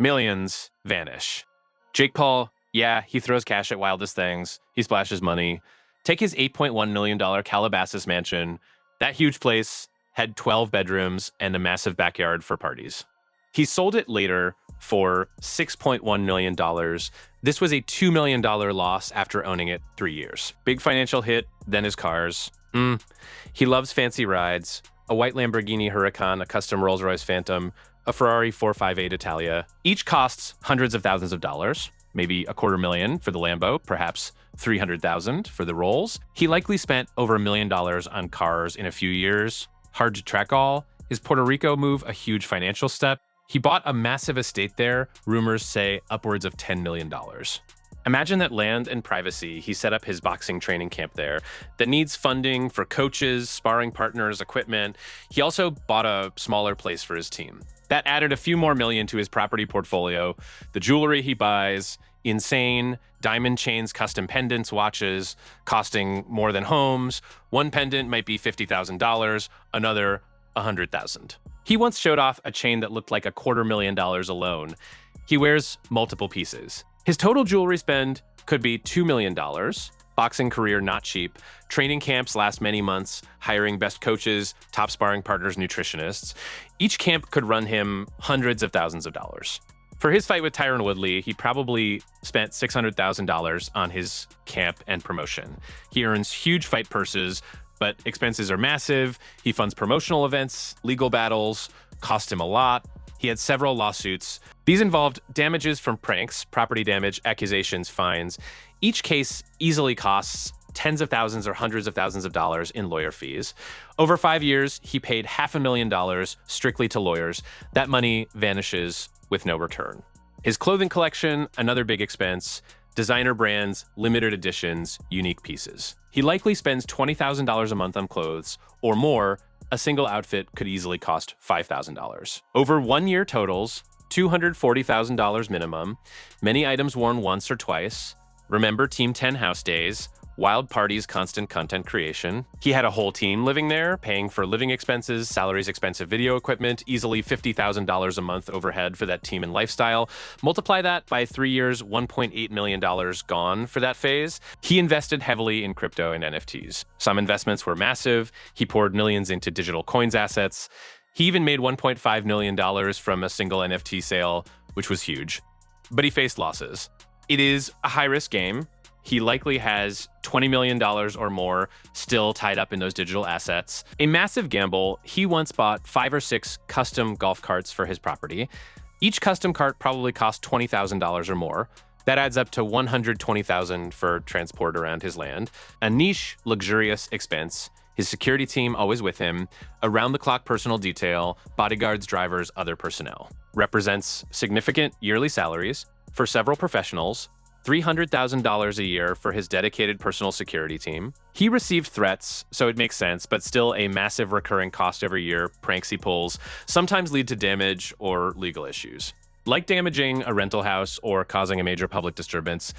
millions vanish. Jake Paul, yeah, he throws cash at wildest things. He splashes money. Take his $8.1 million Calabasas mansion. That huge place had 12 bedrooms and a massive backyard for parties. He sold it later for $6.1 million. This was a $2 million loss after owning it 3 years. Big financial hit, then his cars. He loves fancy rides, a white Lamborghini Huracan, a custom Rolls-Royce Phantom, a Ferrari 458 Italia. Each costs hundreds of thousands of dollars, maybe $250,000 for the Lambo, perhaps $300,000 for the Rolls. He likely spent over $1 million on cars in a few years. Hard to track all. His Puerto Rico move a huge financial step? He bought a massive estate there, rumors say upwards of $10 million. Imagine that land and privacy. He set up his boxing training camp there that needs funding for coaches, sparring partners, equipment. He also bought a smaller place for his team. That added a few more million to his property portfolio. The jewelry he buys, insane. Diamond chains, custom pendants, watches, costing more than homes. One pendant might be $50,000, another $100,000. He once showed off a chain that looked like $250,000 alone. He wears multiple pieces. His total jewelry spend could be $2 million. Boxing career not cheap. Training camps last many months, hiring best coaches, top sparring partners, nutritionists. Each camp could run him hundreds of thousands of dollars. For his fight with Tyron Woodley, he probably spent $600,000 on his camp and promotion. He earns huge fight purses, but expenses are massive. He funds promotional events, legal battles, cost him a lot. He had several lawsuits. These involved damages from pranks, property damage, accusations, fines. Each case easily costs tens of thousands or hundreds of thousands of dollars in lawyer fees. Over 5 years, he paid $500,000 strictly to lawyers. That money vanishes with no return. His clothing collection, another big expense. Designer brands, limited editions, unique pieces. He likely spends $20,000 a month on clothes or more. A single outfit could easily cost $5,000. Over 1 year totals, $240,000 minimum. Many items worn once or twice. Remember Team 10 house days. Wild parties, constant content creation. He had a whole team living there, paying for living expenses, salaries, expensive video equipment, easily $50,000 a month overhead for that team and lifestyle. Multiply that by 3 years, $1.8 million gone for that phase. He invested heavily in crypto and NFTs. Some investments were massive. He poured millions into digital coins assets. He even made $1.5 million from a single NFT sale, which was huge. But he faced losses. It is a high-risk game. He likely has $20 million or more still tied up in those digital assets. A massive gamble. He once bought 5 or 6 custom golf carts for his property. Each custom cart probably cost $20,000 or more. That adds up to $120,000 for transport around his land. A niche, luxurious expense. His security team always with him. Around-the-clock personal detail. Bodyguards, drivers, other personnel. Represents significant yearly salaries for several professionals. $300,000 a year for his dedicated personal security team. He received threats, so it makes sense, but still a massive recurring cost every year. Pranks he pulls sometimes lead to damage or legal issues. Like damaging a rental house or causing a major public disturbance,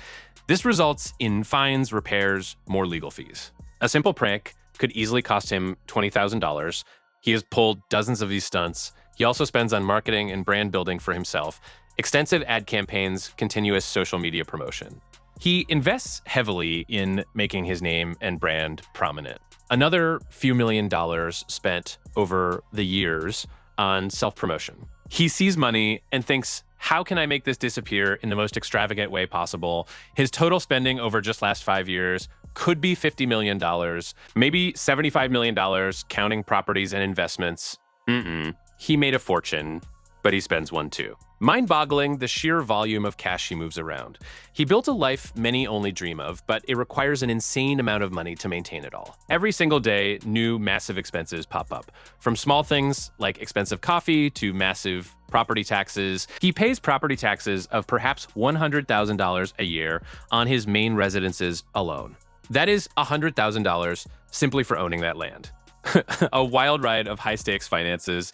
this results in fines, repairs, more legal fees. A simple prank could easily cost him $20,000. He has pulled dozens of these stunts. He also spends on marketing and brand building for himself. Extensive ad campaigns, continuous social media promotion. He invests heavily in making his name and brand prominent. Another few million dollars spent over the years on self-promotion. He sees money and thinks, how can I make this disappear in the most extravagant way possible? His total spending over just last 5 years could be $50 million, maybe $75 million, counting properties and investments. He made a fortune, but he spends one too. Mind-boggling, the sheer volume of cash he moves around. He built a life many only dream of, but it requires an insane amount of money to maintain it all. Every single day, new massive expenses pop up. From small things like expensive coffee to massive property taxes. He pays property taxes of perhaps $100,000 a year on his main residences alone. That is $100,000 simply for owning that land. A wild ride of high-stakes finances.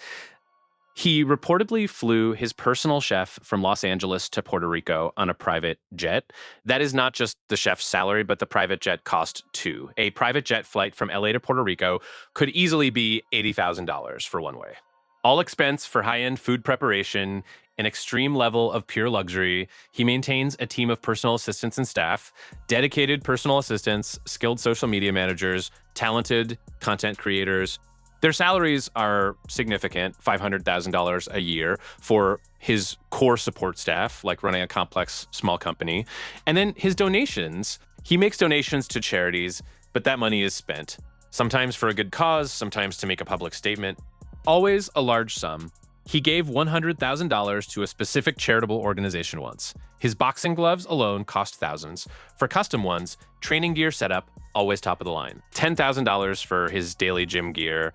He reportedly flew his personal chef from Los Angeles to Puerto Rico on a private jet. That is not just the chef's salary, but the private jet cost too. A private jet flight from LA to Puerto Rico could easily be $80,000 for one way. All expense for high-end food preparation, an extreme level of pure luxury. He maintains a team of personal assistants and staff, dedicated personal assistants, skilled social media managers, talented content creators. Their salaries are significant, $500,000 a year for his core support staff, like running a complex small company. And then his donations, he makes donations to charities, but that money is spent. Sometimes for a good cause, sometimes to make a public statement, always a large sum. He gave $100,000 to a specific charitable organization once. His boxing gloves alone cost thousands. For custom ones, training gear setup, always top of the line. $10,000 for his daily gym gear.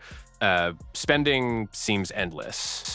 Spending seems endless.